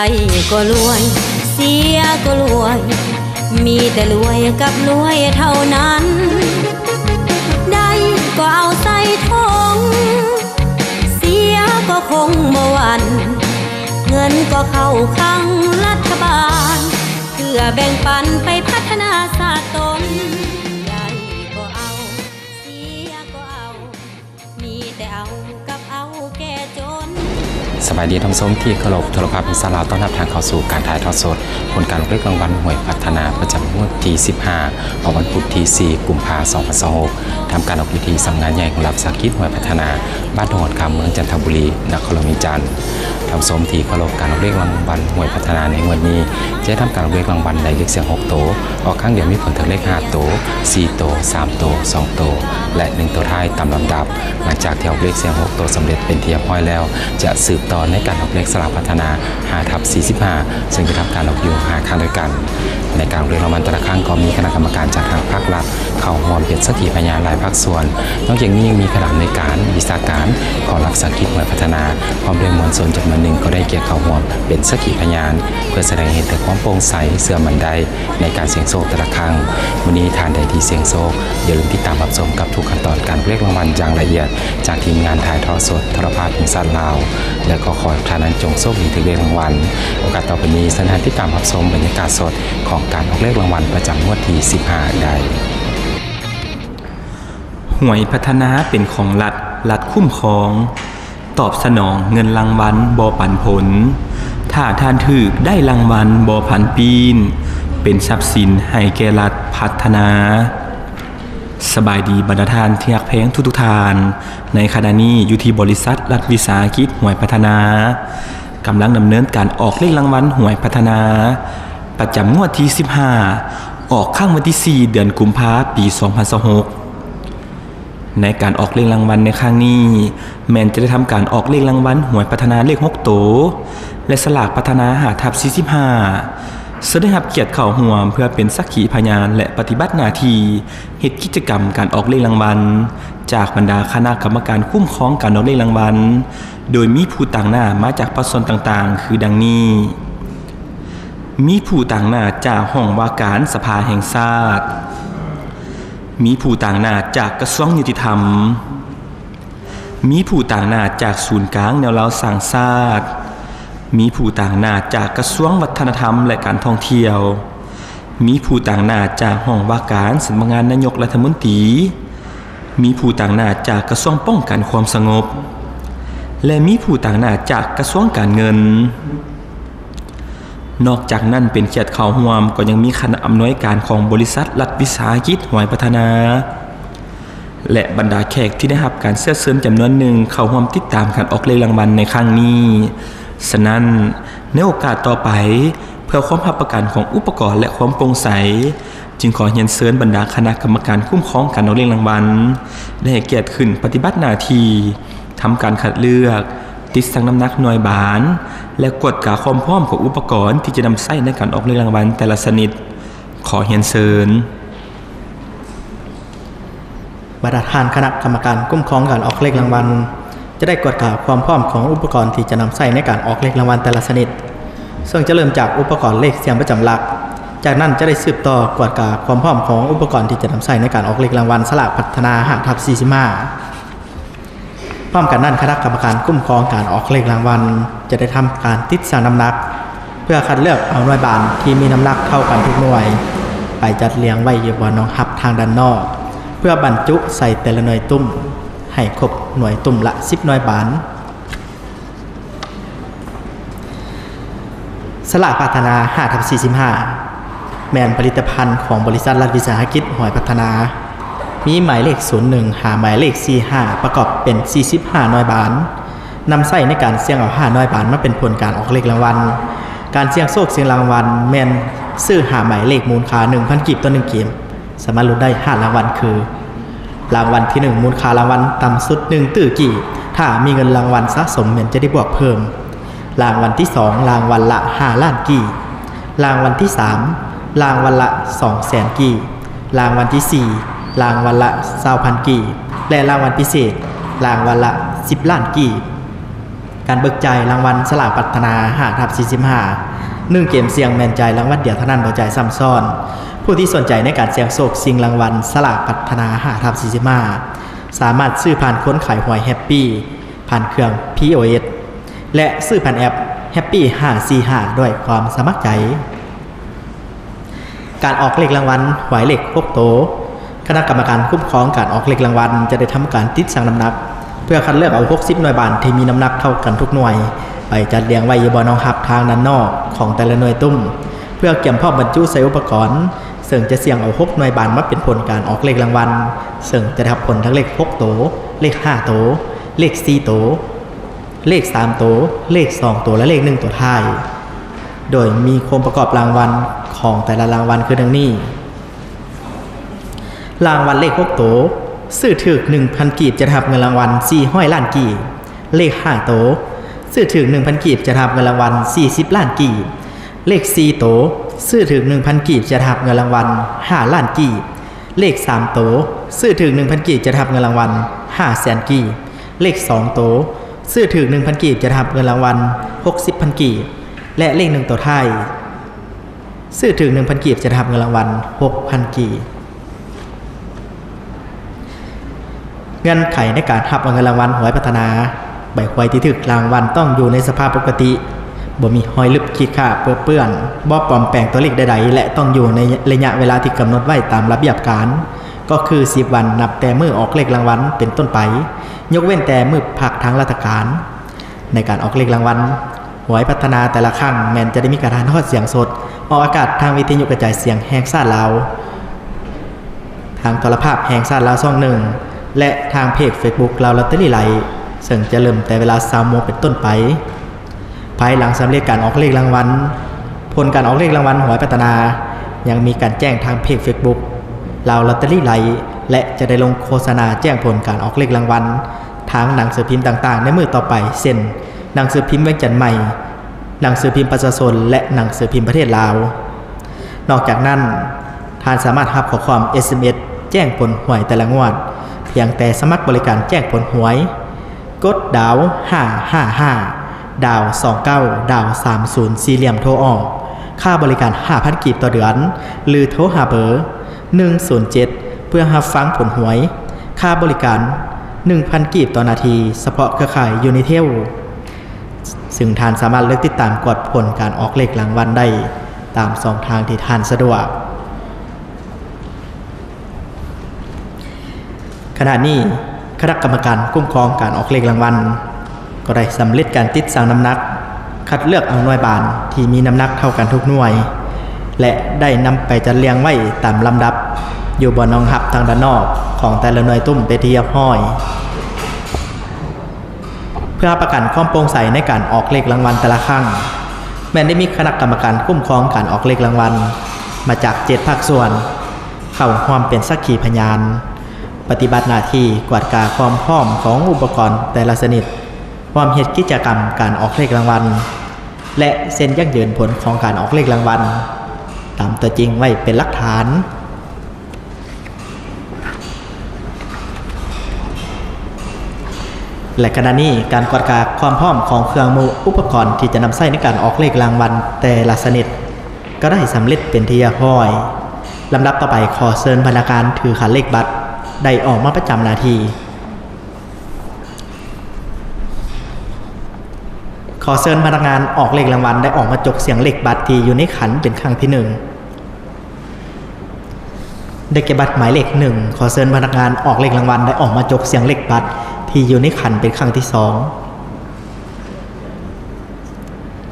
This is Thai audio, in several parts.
ได้ก็รวยเสียก็รวยมีแต่รวยกับรวยเท่านั้นได้ก็เอาใส่ท้องเสียก็คงบ่หวั่นเงินก็เข้าข้างรัฐบาลเพื่อแบ่งปันไปพัฒนาศาสตร์ตนได้ก็เอาเสียก็เอามีแต่เอากับเอาแก่จนสบายดีทั้งส้มที่เคารพโทรภาพอิสราต้อนรับทางเข้าสู่การถ่ายทอดสดผลการเลือกรางวัลหวยพัฒนาประจำงวดที่15ของวันพุธที่4กุมภาพันธ์2026ทำการออกพิธีสำนักงานใหญ่ของรัฐสาหกิจหวยพัฒนาบ้านโหดคำเมืองจันทบุรีนครหลวงจันทร์ทั้งส้มที่เคารพการเลือกรางวัลหวยพัฒนาในวันนี้จะทำการเลือกรางวัลในเลขเสียง6โตออกข้างเดียวมีผลถึงเลข5โต4โต3โต2โตและ1ตัวท้ายตามลำดับหลังจากที่ออกเลขเสียง6โตสำเร็จเป็นที่เรียบร้อยแล้วจะสืบต่อในการออกเลขสลากพัฒนา5/45ซึ่งจะทำการออกอยู่5ครั้งด้วยกันในการเรียกรางวัลแต่ละครั้งก็มีคณะกรรมการจากทางภาครัฐเข้าร่วมเป็นสักขีพยานหลายภาคส่วนนอกจากนี้ยังมีคณะในการวิชาการของรัฐสาหกิจหวยพัฒนาพร้อมด้วยมวลชนจำนวนหนึ่งก็ได้เกี่ยวเข้าร่วมเป็นสักขีพยานเพื่อแสดงเห็นถึงความโปร่งใสเสื่อมันได้ในการเสี่ยงโชคแต่ละครั้งวันนี้ทานใดที่เสี่ยงโชคอย่าลืมติดตามรับชมกับทุกขั้นตอนการเรียกรางวัลอย่างละเอียดจากทีมงานถ่ายทอดสดโทรภาพอิสราลาวและก็ขอท่านนั้นจงโชคดีถึงเรียกรางวัลโอกาสต่อไปนี้สถานที่ตามรับชมบรรยากาศสดของการออกเลขรางวัลประจำงวดที่15ได้หวยพัฒนาเป็นของรัฐคุ้มครองตอบสนองเงินรางวัลบ่ปันผลถ้าท่านถือได้รางวัลบ่ผันปีนเป็นทรัพย์สินให้แก่รัฐพัฒนาสบายดีบรรดาท่านที่รักแพงทุกท่านในขณะนี้อยู่ที่บริษัทรัฐวิสาหกิจหวยพัฒนากำลังดำเนินการออกเลขรางวัลหวยพัฒนาประจำงวดที่15ออกข้างวันที่4เดือนกุมภาพันธ์ปี2026ในการออกเลขรางวัลในครั้งนี้แมนจะได้ทำการออกเลขรางวัลหวยพัฒนาเลข6โตและสลากพัฒนา5/45ซึ่งได้รับเกียรติเข้าร่วมเพื่อเป็นสักขีพยานและปฏิบัติหน้าที่เฮ็ดกิจกรรมการออกเลขรางวัลจากบรรดาคณะกรรมการคุ้มครองการออกเลขรางวัลโดยมีผู้ต่างหน้ามาจากภาคส่วนต่างๆคือดังนี้มีผู้ต่างหน้าจากห้องว่าการสภาแห่งชาติมีผู้ต่างหน้าจากกระทรวงยุติธรรมมีผู้ต่างหน้าจากศูนย์กลางแนวเราสร้างชาติมีผู้ต่างหน้าจากกระทรวงวัฒนธรรมและการท่องเที่ยวมีผู้ต่างหน้าจากห้องว่าการสำนักงานนายกรัฐมนตรีมีผู้ต่างหน้าจากกระทรวงป้องกันความสงบและมีผู้ต่างหน้าจากกระทรวงการเงินนอกจากนั้นเป็นเกียรติเข้าร่วมก็ยังมีคณะอำนวยการของบริษัทรัฐวิสาหกิจหวยพัฒนาและบรรดาแขกที่ได้รับการเชิญจำนวนหนึ่งเข้าร่วมติดตามการออกเลขรางวัลในครั้งนี้ฉะนั้นในโอกาสต่อไปเพื่อความรับประกันของอุปกรณ์และความโปร่งใสจึงขอเรียนเชิญบรรดาคณะกรรมการคุ้มครองการออกเลขรางวัลได้ให้เกียรติขึ้นปฏิบัติหน้าที่ทำการคัดเลือกติดสั่งน้ำหนักหน่วยบานและกดกาความพร้อมของอุปกรณ์ที่จะนำใช้ในการออกเลขรางวัลแต่ละชนิดขอเรียนเชิญบรรดาท่านคณะกรรมการคุ้มครองการออกเลขรางวัลจะได้กดกาความพร้อมของอุปกรณ์ที่จะนำใช้ในการออกเลขรางวัลแต่ละชนิดซึ่งจะเริ่มจากอุปกรณ์เลขเสียงประจำหลักจากนั้นจะได้สืบต่อกดกาความพร้อมของอุปกรณ์ที่จะนำใช้ในการออกเลขรางวัลสลากพัฒนา5/45พร้อมกันนั้นคณะกรรมการคุ้มครองการออกเลขรางวัลจะได้ทำการติดสั่งน้ำหนักเพื่อคัดเลือกเอาหน่วยบานที่มีน้ำหนักเท่ากันทุกหน่วยไปจัดเรียงไว้อยู่บนรองหับทางด้านนอกเพื่อบรรจุใส่แต่ละหน่วยตุ้มให้ครบหน่วยตุ้มละ10หน่วยบานสลากพัฒนา5/45แมนผลิตภัณฑ์ของบริษัทรัฐวิสาหกิจหวยพัฒนามีหมายเลข01หาหมายเลข45ประกอบเป็น45หน่วยบานนำใส่ในการเสี่ยงเอา5หน่วยบานมาเป็นผลการออกเลขรางวัลการเสี่ยงโชคเสี่ยงรางวัลแมนซื้อหาหมายเลขมูลค่า 1,000 กีบต่อ1เกมสามารถลุ้นได้5รางวัลคือรางวัลที่1มูลค่ารางวัลต่ำสุด1ตื้อกีบถ้ามีเงินรางวัลสะสมแมนจะได้บวกเพิ่มรางวัลที่2รางวัลละ5ล้านกีบรางวัลที่3รางวัลละ200,000กีบรางวัลที่4รางวัลละ20,000 กีบและรางวัลพิเศษรางวัลละ10ล้านกีบ การเบิกจ่ายรางวัลสลากพัฒนา5/45 1เกมเสี่ยงแม่นจ่ายรางวัลเดียวเท่านั้นบ่จ่ายซ้ำซ้อนผู้ที่สนใจในการเสี่ยงโชคชิงรางวัลสลากพัฒนา5/45 สามารถซื้อผ่านค้นขายหวยแฮปปี้ผ่านเครื่อง POS และซื้อผ่านแอป Happy 545ด้วยความสมัครใจการออกเลขรางวัลหวยเลข6โตวคณะกรรมการคุ้มครองการออกเลขรางวัลจะได้ทำการติดชั่งน้ำหนักเพื่อคัดเลือกเอา60หน่วยบาทที่มีน้ำหนักเท่ากันทุกหน่วยไปจัดเรียงไว้อยู่บนรองรับทางด้านนอกของแต่ละหน่วยตุ้มเพื่อเก็บพร้อมบรรจุใส่อุปกรณ์ซึ่งจะเสี่ยงเอา6หน่วยบาทมาเป็นผลการออกเลขรางวัลซึ่งจะได้รับผลทั้งเลข6โตวเลข5โตวเลข4โตวเลข3โตวเลข2โตวและเลข1ตัวท้ายโดยมีองค์ประกอบรางวัลของแต่ละรางวัลคือดังนี้รางวัลเลข6โตวซื้อถึก 1,000 กีบจะรับเงินรางวัล400ล้านกีบเลข5โตวซื้อถึก 1,000 กีบจะรับเงินรางวัล40ล้านกีบเลข4โตวซื้อถึก 1,000 กีบจะรับเงินรางวัล5ล้านกีบเลข3โตวซื้อถึก 1,000 กีบจะรับเงินรางวัล500,000 กีบเลข2โตวซื้อถึก 1,000 กีบจะรับเงินรางวัล60,000 กีบและเลข1ตัวท้ายซื้อถึง 1,000 กีบจะรับเงินรางวัล 6,000 กีบเงื่อนไขในการรับเงินรางวัลหวยพัฒนาใบหวยที่ถึกรางวัลต้องอยู่ในสภาพปกติบ่มีหอยลึบขีดข่าเปื้อนบ่ปลอมแปลงตัวเลขใดๆและต้องอยู่ในระยะเวลาที่กำหนดไว้ตามระเบียบการก็คือ10วันนับแต่มื้อออกเลขรางวัลเป็นต้นไปยกเว้นแต่มื้อพักทางราชการในการออกเลขรางวัลหวยพัฒนาแต่ละครั้งแม้นจะได้มีการถ่ายทอดเสียงสดออกอากาศทางวิทยุกระจายเสียงแห่งชาติลาวทางโทรภาพแห่งชาติลาวช่อง1และทางเพจ Facebook ลาวลอตเตอรี่ไลฟ์ซึ่งจะเริ่มแต่เวลา 20:00 นเป็นต้นไปภายหลังสำเร็จการออกเลขรางวัลผลการออกเลขรางวัลหวยพัฒนายังมีการแจ้งทางเพจ Facebook ลาวลอตเตอรี่ไลฟ์และจะได้ลงโฆษณาแจ้งผลการออกเลขรางวัลทางหนังสือพิมพ์ต่างๆในมื้อต่อไปเช่นหนังสือพิมพ์เวียงจันทน์ใหม่หนังสือพิมพ์ประชาชนและหนังสือพิมพ์ประเทศลาวนอกจากนั้นท่านสามารถรับข้อความ SMS แจ้งผลหวยแต่ละงวดเพียงแต่สมัครบริการแจ้งผลหวยกดดาว555ดาว29ดาว30สี่เหลี่ยมโทรออกค่าบริการ 5,000 กีบต่อเดือนหรือโทรหาเบอร์107เพื่อรับฟังผลหวยค่าบริการ 1,000 กีบต่อนาทีเฉพาะเครือข่ายยูนิเทลซึ่งท่านสามารถเลือกติดตามกดผลการออกเลขรางวัลได้ตามช่องทางที่ท่านสะดวกขณะนี้คณะกรรมการคุ้มครองการออกเลขรางวัลก็ได้สำเร็จการติดชั่งน้ำหนักคัดเลือกเอาหน่วยบาทที่มีน้ำหนักเท่ากันทุกหน่วยและได้นำไปจัดเรียงไว้ตามลำดับอยู่บนรองรับทางด้านนอกของแต่ละหน่วยตุ้มเป็นที่เรียบร้อยเพื่อประกันความโปร่งใสในการออกเลขรางวัลแต่ละครั้งแม้ได้มีคณะกรรมการคุ้มครองการออกเลขรางวัลมาจาก7ภาคส่วนเข้าร่วมเป็นสักขีพยานปฏิบัติหน้าที่กวดกาความพร้อมของอุปกรณ์แต่ละชนิดความเหตุกิจกรรมการออกเลขรางวัลและเซ็นยักยืนผลของการออกเลขรางวัลตามตัวจริงไว้เป็นหลักฐานและขณะนี้การกวดกาความพร้อมของเครื่องมืออุปกรณ์ที่จะนำใช้ในการออกเลขรางวัลแต่ละชนิดก็ได้สำเร็จเป็นที่เรียบร้อยลำดับต่อไปขอเชิญพนักงานถือขันเลขบัตรได้ออกมาประจำหน้าที่ขอเชิญพนักงานออกเลขรางวัลได้ออกมาจกเสียงเลขบัตรที่อยู่ในขันเป็นครั้งที่1ได้แก่บัตรหมายเลข1ขอเชิญพนักงานออกเลขรางวัลได้ออกมาจกเสียงเลขบัตรที่อยู่ในขันเป็นครั้งที่2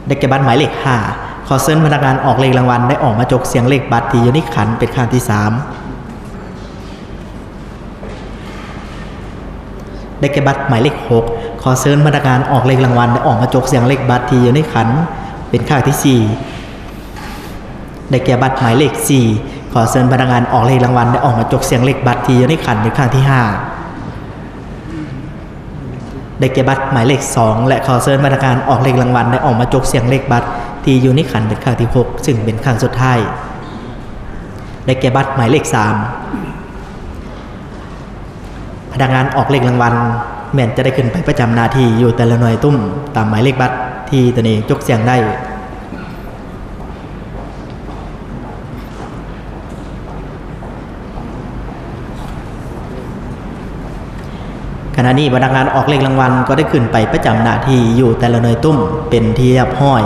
ได้แก่บัตรหมายเลข5ขอเชิญพนักงานออกเลขรางวัลได้ออกมาจกเสียงเลขบัตรที่อยู่ในขันเป็นครั้งที่3ได้แก่บัตรหมายเลข6ขอเชิญพนักงานออกเลขรางวัลได้ออกมาจกเสียงเลขบัตรที่อยู่ในขันเป็นครั้งที่4ได้แก่บัตรหมายเลข4ขอเชิญพนักงานออกเลขรางวัลได้ออกมาจกเสียงเลขบัตรที่อยู่ในขันเป็นครั้งที่5ได้แก่บัตรหมายเลข2และขอเชิญพนักงานออกเลขรางวัลได้ออกมาจกเสียงเลขบัตรที่อยู่ในขันเป็นครั้งที่6ซึ่งเป็นครั้งสุดท้ายได้แก่บัตรหมายเลข3พนักงานออกเลขรางวัล แม่นจะได้ขึ้นไปประจำหน้าที่อยู่แต่ละหน่วยตุ้มตามหมายเลขบัตรที่ตนเองยกเสียงได้ขณะนี้พนักงานออกเลขรางวัลก็ได้ขึ้นไปประจำหน้าที่อยู่แต่ละหน่วยตุ้มเป็นที่เรียบร้อย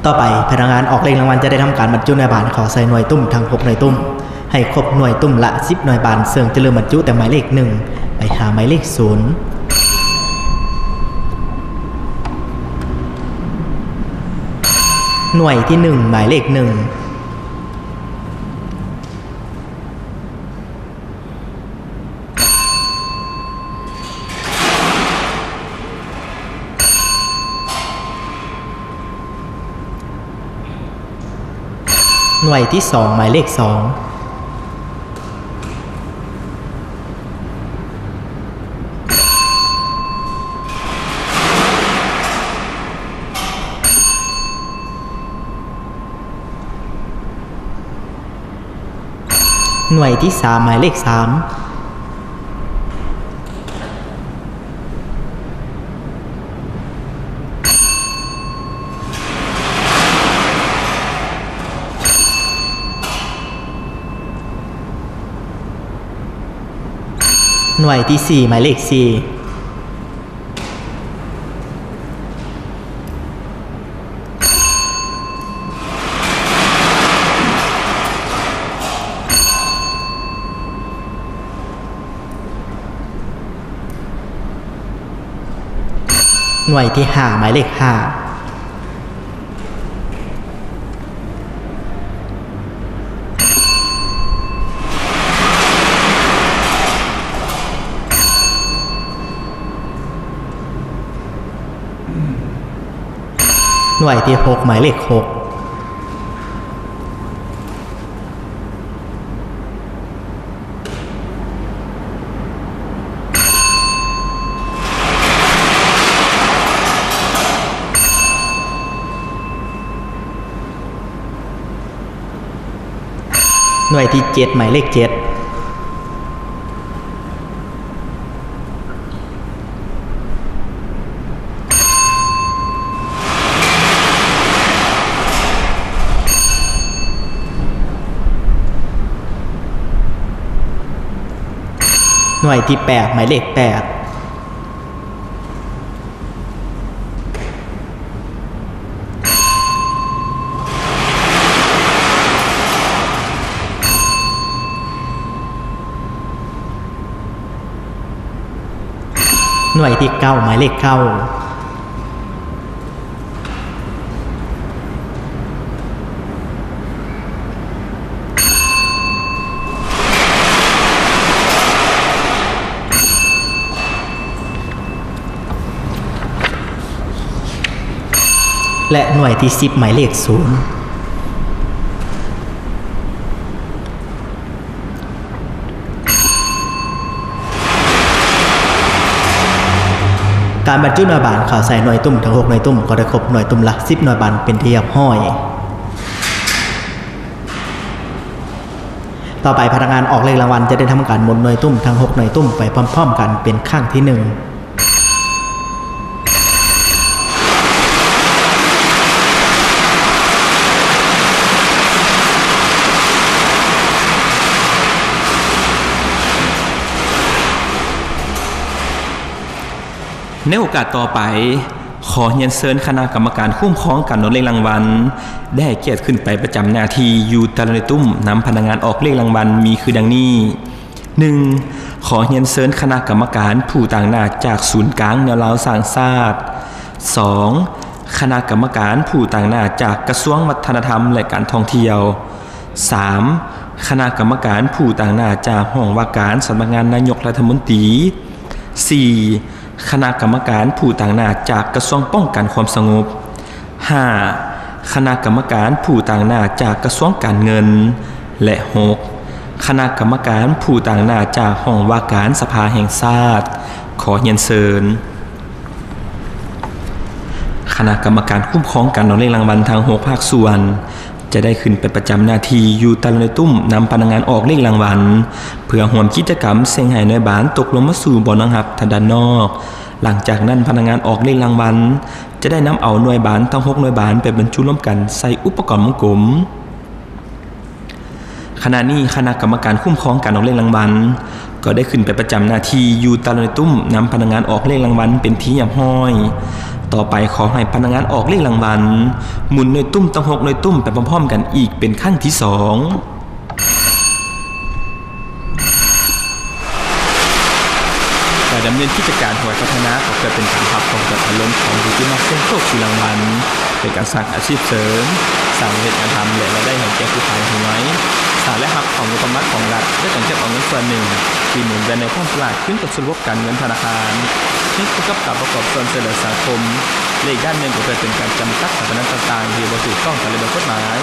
ต่อไปพนักงานออกเลขรางวัลจะได้ทำการบรรจุหน่วยบานเข้าใส่หน่วยตุ้มทั้ง6หน่วยตุ้มให้ครบหน่วยตุ้มละ10หน่วยบานซึ่งจะเริ่มบรรจุแต่หมายเลข1ไปหาหมายเลข0หน่วยที่1หมายเลข1หน่วยที่2หมายเลข2หน่วยที่3หมายเลข3หน่วยที่4หมายเลข4หน่วยที่5หมายเลข5หน่วยที่6หมายเลข6หน่วยที่7หมายเลข7หน่วยที่8หมายเลข8หน่วยที่9หมายเลข9และหน่วยที่10หมายเลข0การบรรจุหน่วยบานข่าวใส่หน่วยตุ้มทั้ง6หน่วยตุ้มก็ได้ครบหน่วยตุ้มละ10หน่วยบานเป็นที่เรียบร้อยต่อไปพนักงานออกเลขรางวัลจะได้ทำการหมุนหน่วยตุ้มทั้ง6หน่วยตุ้มไปพร้อมๆกันเป็นครั้งที่1ในโอกาสต่อไปขอเรียนเชิญคณะกรรมการคุ้มครองการออกเลขรางวัลได้เกียรติขึ้นไปประจำหน้าที่อยู่แต่ละหน่วยตุ้มนำพนักงานออกเลขรางวัลมีคือดังนี้ 1. ขอเรียนเชิญคณะกรรมการผู้ต่างหน้าจากศูนย์กลางแนวราวสร้างชาติ 2. คณะกรรมการผู้ต่างหน้าจากกระทรวงวัฒนธรรมและการท่องเที่ยว 3. คณะกรรมการผู้ต่างหน้าจากห้องว่าการสำนักงานนายกรัฐมนตรี 4. คณะกรรมการผู้ต่างหน้าจากกระทรวงป้องกันความสงบ 5. คณะกรรมการผู้ต่างหน้าจากกระทรวงการเงิน และ 6. คณะกรรมการผู้ต่างหน้าจากห้องว่าการสภาแห่งชาติขอเรียนเชิญคณะกรรมการคุ้มครองการออกเลขรางวัลทาง6ภาคส่วน จะได้ขึ้นไปประจำหน้าที่อยู่ตะลุยตุ้มนำพนักงานออกเลขรางวัลเพื่อร่วมกิจกรรมเสียงไห้น้อยบานตกลงมาสู่บ่อนังหับทางด้านนอกหลังจากนั้นพนักงานออกเลขรางวัลจะได้นำเอาหน่วยบานทั้ง6หน่วยบานไปบรรจุร่วมกันใส่อุปกรณ์วงกลมขณะนี้คณะกรรมการคุ้มครองการออกเลขรางวัลก็ได้ขึ้นไปประจำหน้าที่อยู่ตะลุยตุ้มนำพนักงานออกเลขรางวัลเป็นที่เรียบร้อยต่อไปขอให้พนักงานออกเลขรางวัลหมุนหน่วยตุ้มทั้ง6หน่วยตุ้มไปพร้อมๆกันอีกเป็นครั้งที่2การดำเนินกิจการหวยพัฒนาก็เกิดเป็นการพับของอารมณ์ของผู้ที่มาเสี่ยงโชคสู่รางวัลเป็นการสร้างอาชีพเสริมสร้างเหตุการณ์ทำและรายได้ให้แก่ผู้ขายหวยสร้างและหับของงบประมาณของรัฐด้วยการเก็บเอาเงินส่วนหนึ่งที่หมุนไปในข้อตลาดขึ้นกับส่วนระบบการเงินธนาคารที่เกี่ยวกับการประกอบส่วนเสนอสังคมเลขด้านหนึ่งก็เกิดเป็นการจำกัดสถาบันต่างๆที่บ่ถูกต้องตามระเบียบกฎหมาย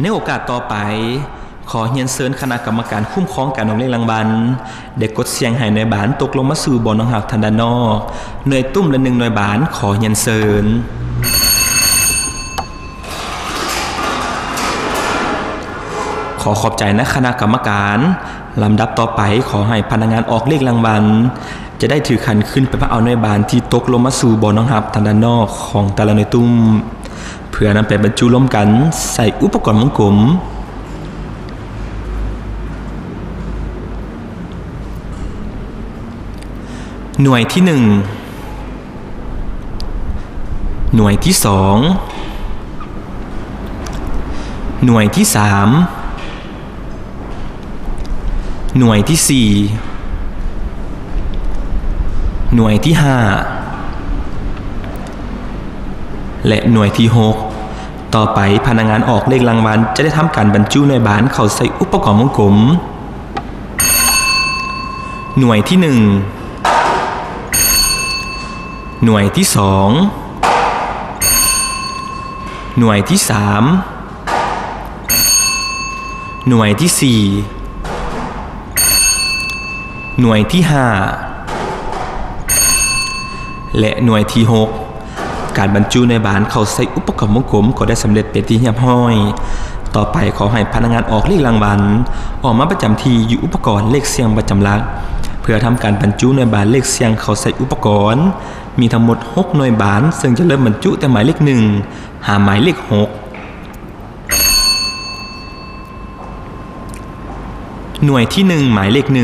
ในโอกาสต่อไปขอเรียนเชิญคณะกรรมการคุ้มครองการออกเลขรางวัลได้กดเสียงไห้หน่วยบานตกลงมาสู่บ่อนังหักทางด้านนอกหน่วยตุ้มละ1หน่วยบานขอเรียนเชิญขอขอบใจนะคณะกรรมการลำดับต่อไปขอให้พนักงานออกเลขรางวัลจะได้ถือขันขึ้นไปเอาหน่วยบานที่ตกลงมาสู่บ่อนังหักทางด้านนอกของแต่ละหน่วยตุ้มเพื่อนำไปบรรจุร่วมกันใส่อุปกรณ์วงกลมหน่วยที่1หน่วยที่2หน่วยที่3หน่วยที่4หน่วยที่5และหน่วยที่6ต่อไปพนักงานออกเลขรางวัลจะได้ทำการบรรจุหน่วยบานเข้าใส่อุปกรณ์วงกลมหน่วยที่1หน่วยที่2หน่วยที่3หน่วยที่4หน่วยที่5และหน่วยที่6การบรรจุในบานเข้าใส่อุปกรณ์วงกลมก็ได้สำเร็จเป็นที่เรียบร้อยต่อไปขอให้พนักงานออกเลขรางวัลออกมาประจำที่อยู่อุปกรณ์เลขเสียงประจำหลักเพื่อทำการบรรจุในบานเลขเสียงเข้าใส่อุปกรณ์มีทั้งหมด6หน่วยบานซึ่งจะเริ่มบรรจุแต่หมายเลข1หาหมายเลข6หน่วยที่1หมายเลข1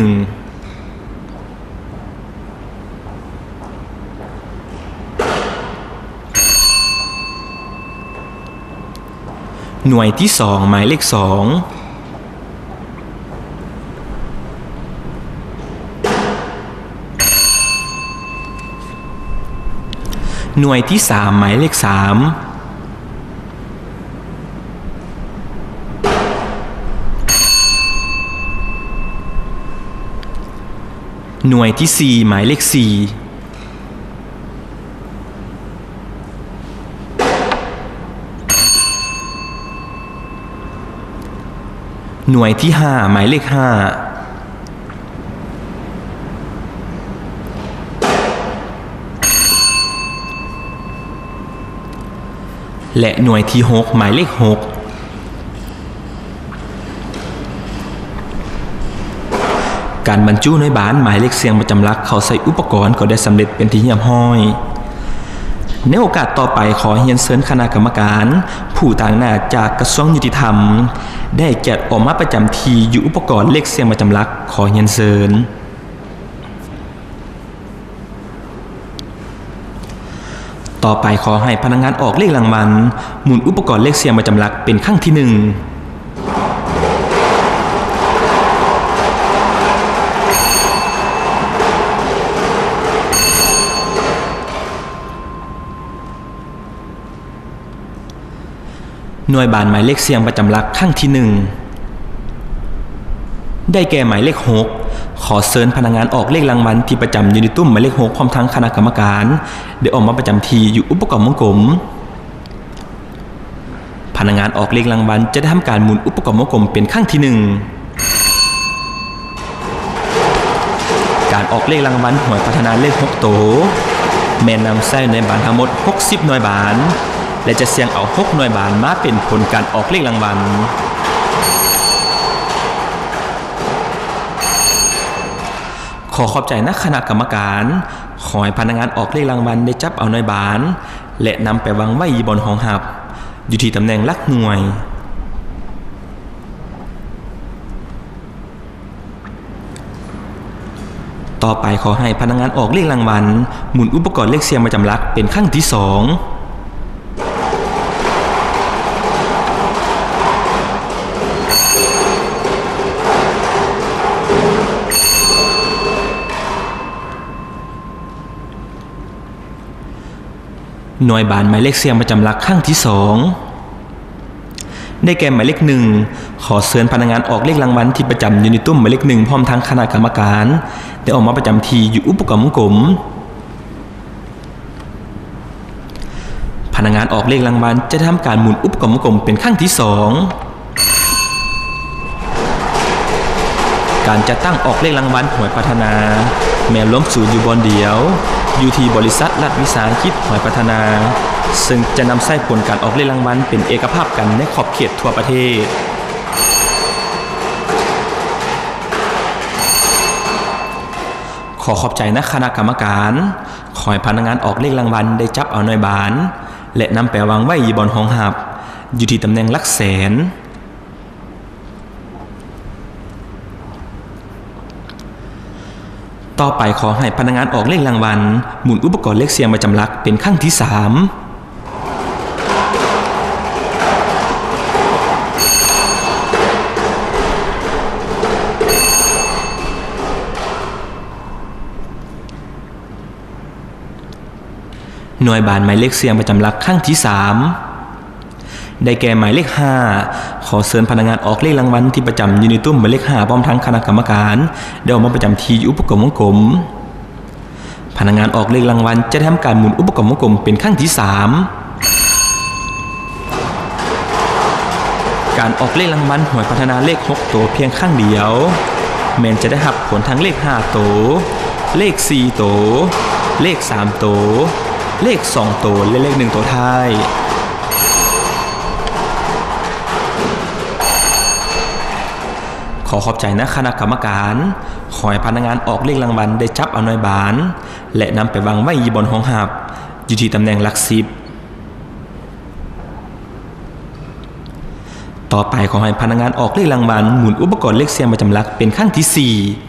หน่วยที่2หมายเลข2หน่วยที่3หมายเลข3หน่วยที่4หมายเลข4หน่วยที่5หมายเลข5และหน่วยที่6หมายเลข6การบรรจุหน่วยบานหมายเลขเสียงประจำหลักเข้าใส่อุปกรณ์ก็ได้สำเร็จเป็นที่เรียบร้อยในโอกาสต่อไปขอเรียนเชิญคณะกรรมการผู้ต่างหน้าจากกระทรวงยุติธรรมได้จัดออกมาประจำที่อยู่อุปกรณ์เลขเสียงประจำหลักขอเรียนเชิญต่อไปขอให้พนักงานออกเลขรางวัลหมุนอุปกรณ์เลขเสียงประจำหลักเป็นครั้งที่1หน่วยบานหมายเลขเสียงประจำหลักครั้งที่1ได้แก่หมายเลข6ขอเชิญพนักงานออกเลขรางวัลที่ประจำอยู่ในตุ้มหมายเลข6พร้อมทั้งคณะกรรมการได้ออกมาประจำที่อยู่อุปกรณ์วงกลมพนักงานออกเลขรางวัลจะได้ทำการหมุนอุปกรณ์วงกลมเป็นครั้งที่1 การออกเลขรางวัลหวยพัฒนาเลข6โตแม่นำใส่หน่วยบานทั้งหมด60หน่วยบานและจะเสี่ยงเอา6หน่วยบานมาเป็นผลการออกเลขรางวัลขอขอบใจนักคณะกรรมการขอให้พนักงานออกเลขรางวัลได้จับเอาหน่วยบานและนำไปวางไว้บนห้องหับอยู่ที่ตำแหน่งหลักหน่วยต่อไปขอให้พนักงานออกเลขรางวัลหมุนอุปกรณ์เลขเสียงประจำหลักเป็นครั้งที่2หน่วยบานหมายเลขเสียงประจำหลักครั้งที่2ได้แก่หมายเลข1ขอเชิญพนักงานออกเลขรางวัลที่ประจำอยู่ในตุ้มหมายเลข1พร้อมทั้งคณะกรรมการได้ออกมาประจำที่อยู่อุปกรณ์วงกลมพนักงานออกเลขรางวัลจะทำการหมุนอุปกรณ์วงกลมเป็นครั้งที่2การจะตั้งออกเลขรางวัลหวยพัฒนาแม้ล้มศูนย์อยู่บนเดียวอยู่ที่บริษัทรัฐวิสาหกิจหวยพัฒนาซึ่งจะนำใส่ผลการออกเลขรางวัลเป็นเอกภาพกันในขอบเขตทั่วประเทศขอขอบใจนักคณะกรรมการขอให้พนักงานออกเลขรางวัลได้จับเอาหน่วยบานและนำไปวางไว้บนห้องหับอยู่ที่ตำแหน่งหลักแสนต่อไปขอให้พนักงานออกเลขรางวัลหมุนอุปกรณ์เลขเสียงประจำหลักเป็นครั้งที่3หน่วยบานหมายเลขเสียงประจำหลักครั้งที่3ได้แก่หมายเลข5ขอเชิญพนักงานออกเลขรางวัลที่ประจำอยู่ในตุ้มหมายเลข5พร้อมทั้งคณะกรรมการได้ออกมาประจำที่อุปกรณ์วงกลมพนักงานออกเลขรางวัลจะทำการหมุนอุปกรณ์วงกลมเป็นครั้งที่3การออกเลขรางวัลหวยพัฒนาเลข6ตัวเพียงครั้งเดียวแม้นจะได้รับผลทั้งเลข5ตัวเลข4ตัวเลข3ตัวเลข2ตัวและเลข1ตัวท้ายขอขอบใจนะคณะกรรมการขอให้พนักงานออกเลขรางวัลได้จับเอาหน่วยบานและนำไปวางไว้บนห้องหับอยู่ที่ตำแหน่งหลัก10ต่อไปขอให้พนักงานออกเลขรางวัลหมุนอุปกรณ์เลขเสียงประจำหลักเป็นครั้งที่4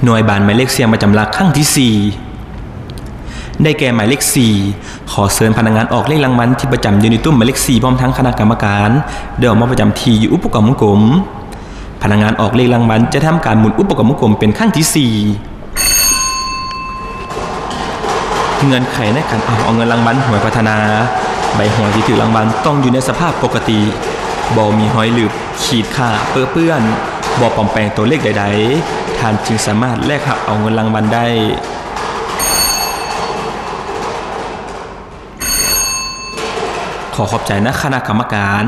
หน่วยบานหมายเลขเสียงประจำหลักครั้งที่4ได้แก่หมายเลข4ขอเชิญพนักงานออกเลขรางวัลที่ประจำอยู่ในตุ้มหมายเลข4พร้อมทั้งคณะกรรมการได้ออกมาประจำที่อยู่อุปกรณ์วงกลมพนักงานออกเลขรางวัลจะทำการหมุนอุปกรณ์วงกลมเป็นครั้งที่4เงื่อนไขในการเอาเงินรางวัลหวยพัฒนาใบหวยที่ถือรางวัลต้องอยู่ในสภาพปกติบ่มีหอยหลืบขีดข่าเปื้อนบ่ปลอมแปลงตัวเลขใดๆท่านจึงสามารถแลกหักเอาเงินรางวัลได้ขอขอบใจนะคณะกรรมการ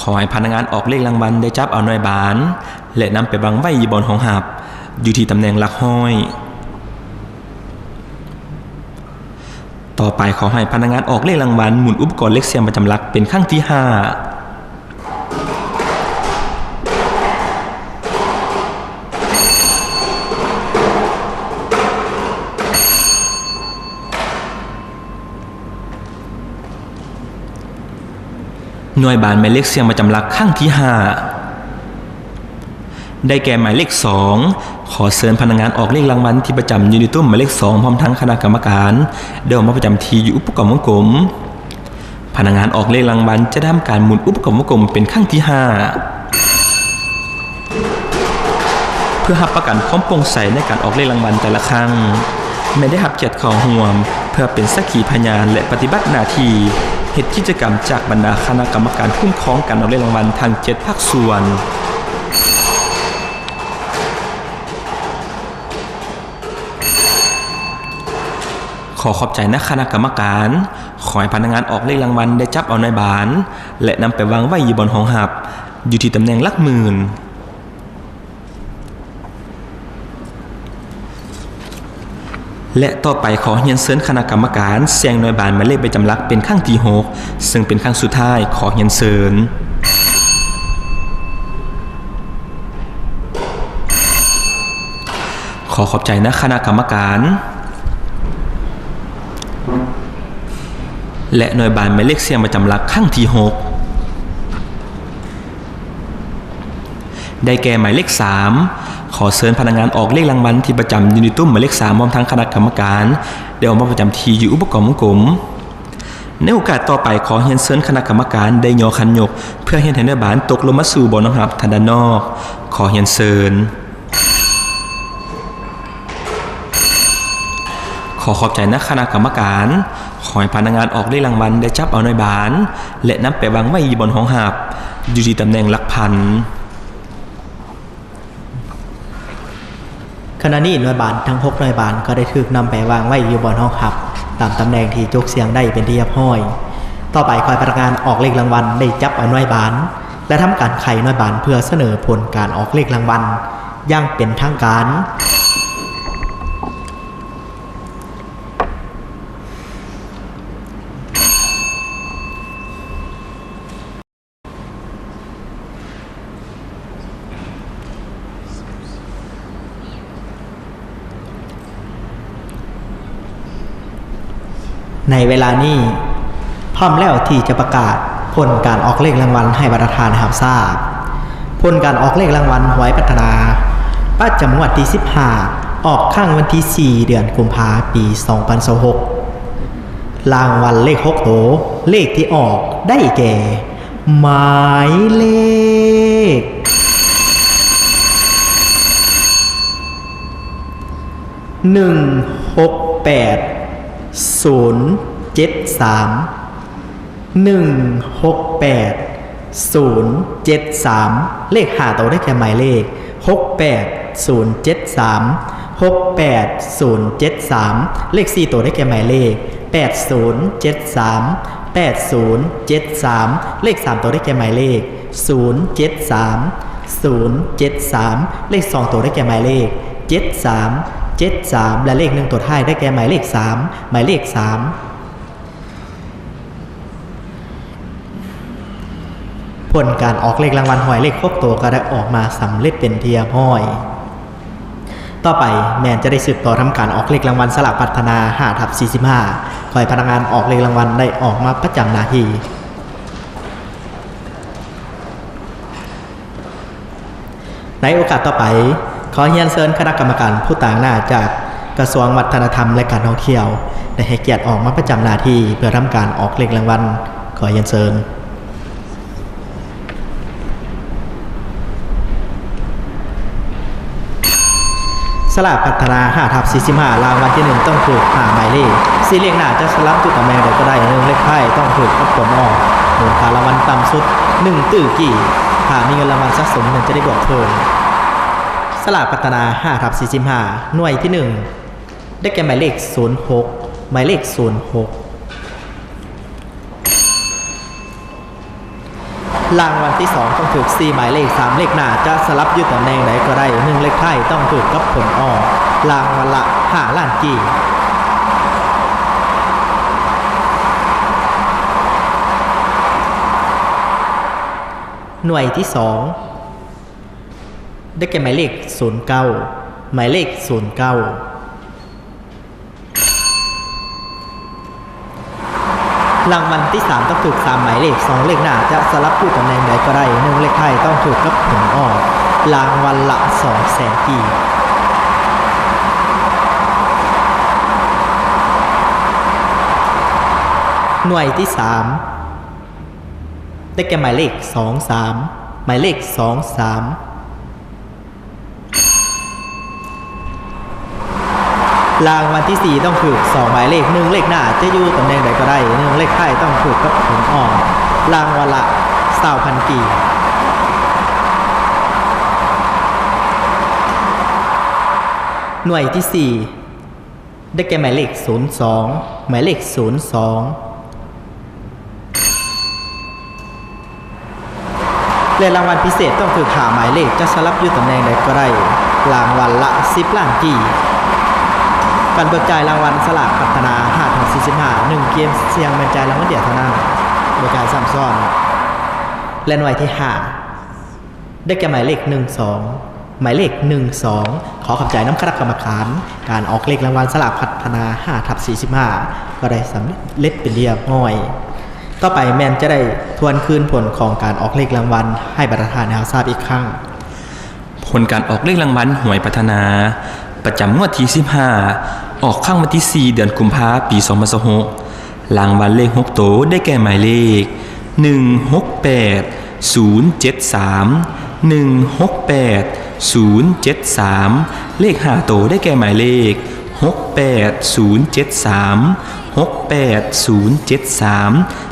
ขอให้พนักงานออกเลขรางวัลได้จับเอาหน่วยบานและนำไปวางไว้บนห้องหับอยู่ที่ตำแหน่งหลักห้อยต่อไปขอให้พนักงานออกเลขรางวัลหมุนอุปกรณ์เลขเสียงประจำหลักเป็นครั้งที่5หน่วยบานหมายเลขเสียงประจำหลักครั้งที่5ได้แก่หมายเลข2ขอเชิญพนักงานออกเลขรางวัลที่ประจำอยู่ในตุ้มหมายเลข2พร้อมทั้งคณะกรรมการได้ออกมาประจำที่อยู่อุปกรณ์วงกลมพนักงานออกเลขรางวัลจะทำการหมุนอุปกรณ์วงกลมเป็นครั้งที่5เพื่อรับประกันความโปร่งใสในการออกเลขรางวัลแต่ละครั้งไม่ได้รับเกียรติเข้าร่วมเพื่อเป็นสักขีพยานและปฏิบัติหน้าที่เหตุกิจกรรมจากบรรดาคณะกรรมการคุ้มครองการออกเลขรางวัลทาง7ภาคส่วนข ขอขอบใจนะคณะกรรมการขอให้พนักงานออกเลขรางวัลได้จับเอาในบานและนำไปวางไว้อยู่บนห้องหับอยู่ที่ตำแหน่งหลักหมื่นและต่อไปขอเรียนเชิญคณะกรรมการแสดงหน่วยบานหมายเลขประจำหลักเป็นครั้งที่6ซึ่งเป็นครั้งสุดท้ายขอเรียนเชิญขอขอบใจนะคณะกรรมการและหน่วยบานหมายเลขเสียงประจำหลักครั้งที่6ได้แก่หมายเลข3ขอเชิญพนักงานออกเลขรางวัลที่ประจำอยู่ในตุ้มหมายเลข3พร้อมทั้งคณะกรรมการได้ออกมาประจำที่อยู่อุปกรณ์วงกลมในโอกาสต่อไปขอเรียนเชิญคณะกรรมการได้ยอคันยกเพื่อให้หน่วยบานตกลงมาสู่บ่อน้ำหับทางด้านนอกขอเรียนเชิญขอขอบใจนะคณะกรรมการขอให้พนักงานออกเลขรางวัลได้จับเอาหน่วยบานและนำไปวางไว้บนห้องหับอยู่ที่ตำแหน่งหลักพันขณะนี้หน่วยบานทั้ง6หน่วยบานก็ได้ถูกนำไปวางไว้อยู่บนห้องหับตามตำแหน่งที่จกเสียงได้เป็นที่เรียบร้อยต่อไปขอให้พนักงานออกเลขรางวัลได้จับเอาหน่วยบานและทำการไขหน่วยบานเพื่อเสนอผลการออกเลขรางวัลอย่างเป็นทางการในเวลานี้พร้อมแล้วที่จะประกาศผลการออกเลขรางวัลให้ประธานรับทราบผลการออกเลขรางวัลหวยพัฒนาประจำงวดที่15ออกข้างวันที่4เดือนกุมภาพันธ์ปี2026รางวัลเลข6โตวเลขที่ออกได้แก่หมายเลข168 073 เลข5ตัวได้แก่หมายเลข68073 เลข4ตัวได้แก่หมายเลข8073 เลข3ตัวได้แก่หมายเลข073 เลข2ตัวได้แก่หมายเลข73 และเลข1ตัวท้ายได้แก่หมายเลข3หมายเลข3ผลการออกเลขรางวัลหวยเลขครบตัวก็ได้ออกมาสำเร็จเป็นที่เรียบร้อยต่อไปแมนจะได้สืบต่อทำการออกเลขรางวัลสลากพัฒนา5/45ขอให้พนักงานออกเลขรางวัลได้ออกมาประจำหน้าที่ในโอกาสต่อไปขอเรียนเชิญคณะกรรมการผู้ต่างหน้าจากกระทรวงวัฒนธรรมและการท่องเที่ยวได้ให้เกียรติออกมาประจำหน้าที่เพื่อทำการออกเลขรางวัลขอเรียนเชิญสลากพัฒนา5/45รางวัลที่1ต้องถูกหมายเลข4เลขหน้าจะสลับจุดตำแหน่งใดก็ได้1เลขท้ายต้องถูกกับผลออกมูลค่ารางวัลต่ำสุด1ตื้อกี่ถ้ามีเงินรางวัลสะสมจะได้บวกเพิ่มสลากพัฒนา5/45หน่วยที่1ได้แก่หมายเลข06หมายเลข06รางวัลที่2ต้องถูก4หมายเลข3เลขหน้าจะสลับอยู่ตำแหน่งไหนก็ได้1เลขท้ายต้องถูกกับผลออกรางวัลละ5ล้านกี่หน่วยที่2ได้แก่หมายเลข09หมายเลข09รางวัลที่3ต้องถูก3หมายเลข2เลขหน้าจะสลับอยู่ตำแหน่งใดก็ได้1เลขท้ายต้องถูกกับผลออกรางวัลละ200,000กีบหน่วยที่3ได้แก่หมายเลข23หมายเลข23รางวัลที่4ต้องถูก2หมายเลข1เลขหน้าจะอยู่ตำแหน่งใดก็ได้1เลขท้ายต้องถูกกับผลออกรางวัลละ20,000กีบหน่วยที่4 ได้แก่หมายเลข02หมายเลข02และรางวัลพิเศษต้องคือขาหมายเลขจะสลับอยู่ตำแหน่งใดก็ได้รางวัลละ10ล้านกีการเบิกจ่ายรางวัลสลากพัฒนา5ทับ45 1เกมเสียงบรรจ่ายรางวัลเดียวเท่านั้นโดยการซ้ำซ้อนและหน่วยที่5ได้แก่หมายเลข12หมายเลข12ขอขอบใจน้ำคณะกรรมการการออกเลขรางวัลสลากพัฒนา5ทับ45ก็ได้สำเร็จเป็นเรียบร้อยต่อไปแมนจะได้ทวนคืนผลของการออกเลขรางวัลให้ประธานทราบอีกครั้งผลการออกเลขรางวัลหวยพัฒนาประจำงวดที่15ออกข้างวันที่4เดือนกุมภาพันธ์ปี2026รางวัลเลข6โตวได้แก่หมายเลข168073 168073เลข5โตวได้แก่หมายเลข68073 68073